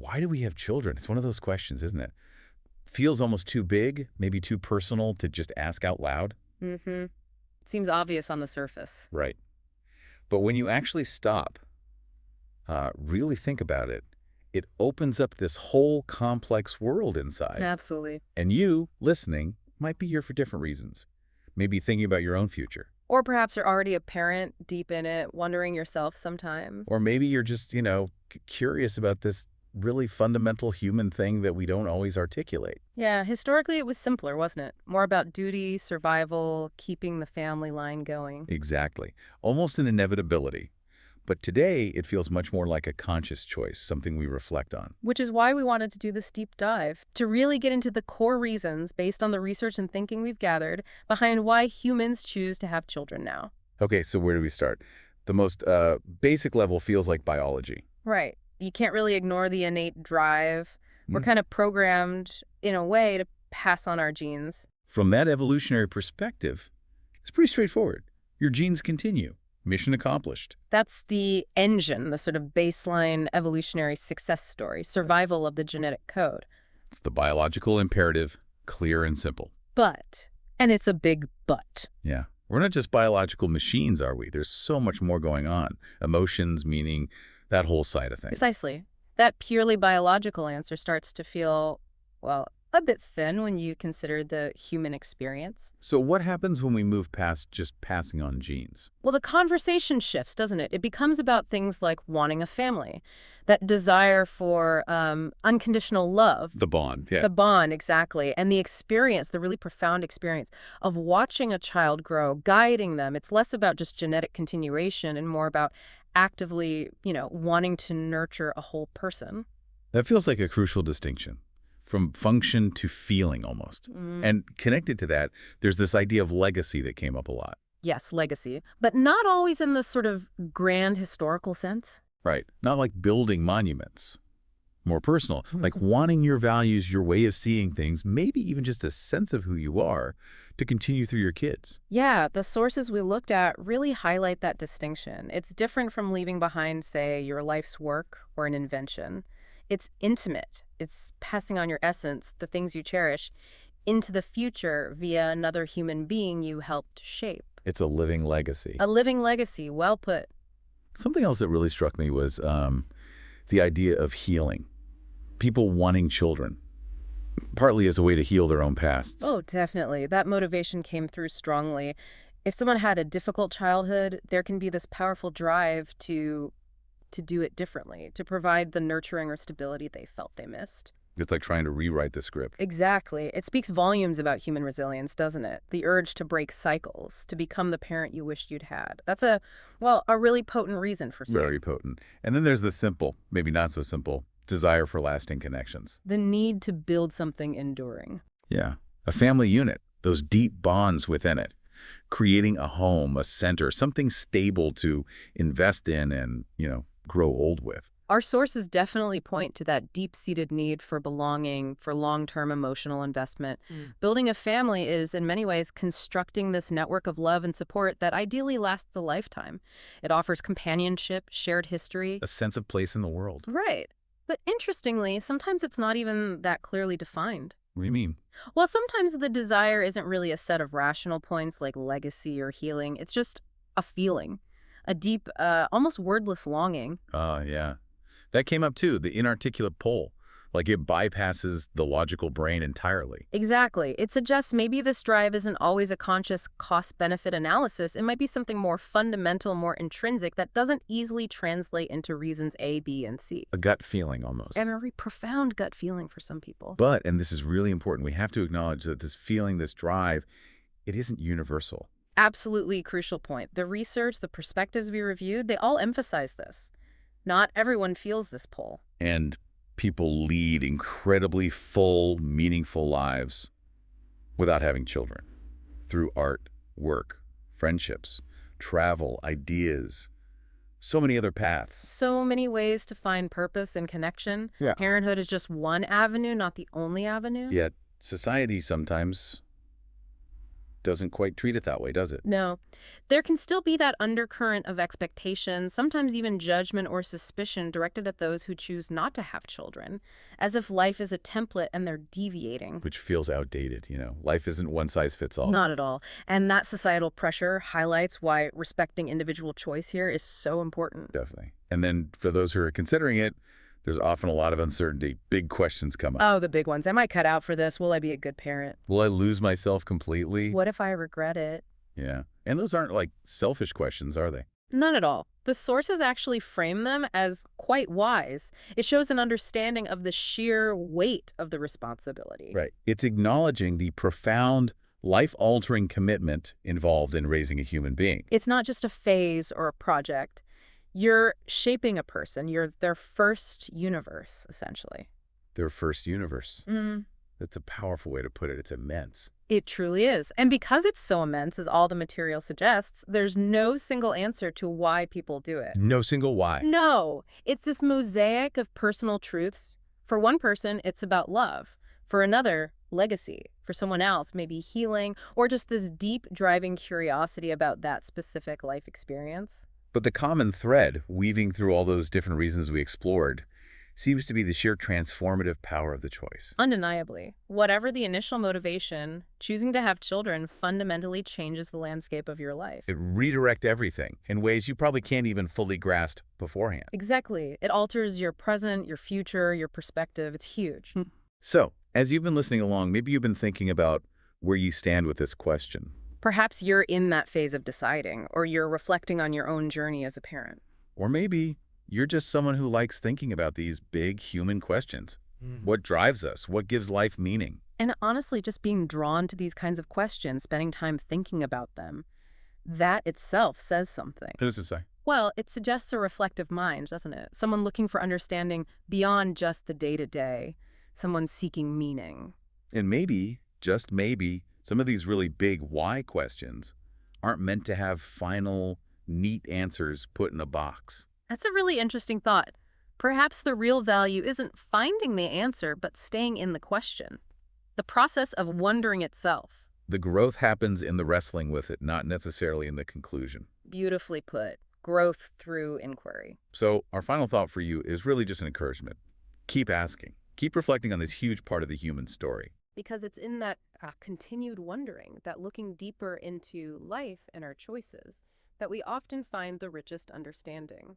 why do we have children? It's one of those questions, isn't it? Feels almost too big, maybe too personal to just ask out loud. Mm-hmm. It seems obvious on the surface. Right. But when you actually stop, really think about it, it opens up this whole complex world inside. Absolutely. And you, listening, might be here for different reasons. Maybe thinking about your own future. Or perhaps you're already a parent deep in it, wondering yourself sometimes. Or maybe you're just, curious about this really fundamental human thing that we don't always articulate. Yeah, historically it was simpler, wasn't it? More about duty, survival, keeping the family line going. Exactly. Almost an inevitability. But today, it feels much more like a conscious choice, something we reflect on. Which is why we wanted to do this deep dive, to really get into the core reasons, based on the research and thinking we've gathered, behind why humans choose to have children now. Okay, so where do we start? The most basic level feels like biology. Right. You can't really ignore the innate drive. We're Mm. kind of programmed, in a way, to pass on our genes. From that evolutionary perspective, it's pretty straightforward. Your genes continue. Mission accomplished. That's the engine, the sort of baseline evolutionary success story, survival of the genetic code. It's the biological imperative, clear and simple. But, and it's a big but. Yeah. We're not just biological machines, are we? There's so much more going on. Emotions, meaning, that whole side of things. Precisely. That purely biological answer starts to feel, well, a bit thin when you consider the human experience. So what happens when we move past just passing on genes? Well, the conversation shifts, doesn't it? It becomes about things like wanting a family, that desire for unconditional love. The bond, yeah. The bond, exactly. And the experience, the really profound experience of watching a child grow, guiding them. It's less about just genetic continuation and more about actively, wanting to nurture a whole person. That feels like a crucial distinction. From function to feeling almost. And connected to that, there's this idea of legacy that came up a lot. Yes, legacy, but not always in the sort of grand historical sense. Right. Not like building monuments. More personal, like wanting your values, your way of seeing things, maybe even just a sense of who you are to continue through your kids. Yeah, the sources we looked at really highlight that distinction. It's different from leaving behind, say, your life's work or an invention. It's intimate. It's passing on your essence, the things you cherish, into the future via another human being you helped shape. It's a living legacy. A living legacy, well put. Something else that really struck me was the idea of healing. People wanting children, partly as a way to heal their own pasts. Oh, definitely. That motivation came through strongly. If someone had a difficult childhood, there can be this powerful drive to do it differently, to provide the nurturing or stability they felt they missed. It's like trying to rewrite the script. Exactly. It speaks volumes about human resilience, doesn't it? The urge to break cycles, to become the parent you wished you'd had. That's a really potent reason for fear. Very potent. And then there's the simple, maybe not so simple, desire for lasting connections. The need to build something enduring. Yeah. A family unit, those deep bonds within it. Creating a home, a center, something stable to invest in and, grow old with. Our sources definitely point to that deep-seated need for belonging, for long-term emotional investment. Building a family is, in many ways, constructing this network of love and support that ideally lasts a lifetime. It offers companionship, shared history. A sense of place in the world. Right. But interestingly, sometimes it's not even that clearly defined. What do you mean? Well, sometimes the desire isn't really a set of rational points like legacy or healing. It's just a feeling, a deep, almost wordless longing. Yeah. That came up too, the inarticulate pull. Like it bypasses the logical brain entirely. Exactly. It suggests maybe this drive isn't always a conscious cost-benefit analysis. It might be something more fundamental, more intrinsic that doesn't easily translate into reasons A, B, and C. A gut feeling almost. And a very profound gut feeling for some people. But, and this is really important, we have to acknowledge that this feeling, this drive, it isn't universal. Absolutely crucial point. The research, the perspectives we reviewed, they all emphasize this. Not everyone feels this pull. And people lead incredibly full, meaningful lives without having children. Through art, work, friendships, travel, ideas, so many other paths. So many ways to find purpose and connection. Yeah. Parenthood is just one avenue, not the only avenue. Yet society sometimes doesn't quite treat it that way, does it? No. There can still be that undercurrent of expectation, sometimes even judgment or suspicion directed at those who choose not to have children, as if life is a template and they're deviating. Which feels outdated, Life isn't one size fits all. Not at all. And that societal pressure highlights why respecting individual choice here is so important. Definitely. And then for those who are considering it, there's often a lot of uncertainty. Big questions come up. Oh, the big ones. Am I cut out for this? Will I be a good parent? Will I lose myself completely? What if I regret it? Yeah. And those aren't like selfish questions, are they? None at all. The sources actually frame them as quite wise. It shows an understanding of the sheer weight of the responsibility. Right. It's acknowledging the profound, life-altering commitment involved in raising a human being. It's not just a phase or a project. You're shaping a person. You're their first universe, essentially. Their first universe. Mm. That's a powerful way to put it. It's immense. It truly is. And because it's so immense, as all the material suggests, there's no single answer to why people do it. No single why. No. It's this mosaic of personal truths. For one person, it's about love. For another, legacy. For someone else, maybe healing, or just this deep driving curiosity about that specific life experience. But the common thread, weaving through all those different reasons we explored, seems to be the sheer transformative power of the choice. Undeniably. Whatever the initial motivation, choosing to have children fundamentally changes the landscape of your life. It redirects everything in ways you probably can't even fully grasp beforehand. Exactly. It alters your present, your future, your perspective. It's huge. So, as you've been listening along, maybe you've been thinking about where you stand with this question. Perhaps you're in that phase of deciding, or you're reflecting on your own journey as a parent. Or maybe you're just someone who likes thinking about these big human questions. What drives us? What gives life meaning? And honestly, just being drawn to these kinds of questions, spending time thinking about them, that itself says something. What does it say? Well, it suggests a reflective mind, doesn't it? Someone looking for understanding beyond just the day-to-day. Someone seeking meaning. And maybe, just maybe, some of these really big why questions aren't meant to have final, neat answers put in a box. That's a really interesting thought. Perhaps the real value isn't finding the answer, but staying in the question. The process of wondering itself. The growth happens in the wrestling with it, not necessarily in the conclusion. Beautifully put. Growth through inquiry. So our final thought for you is really just an encouragement. Keep asking. Keep reflecting on this huge part of the human story. Because it's in that continued wondering, that looking deeper into life and our choices, that we often find the richest understanding.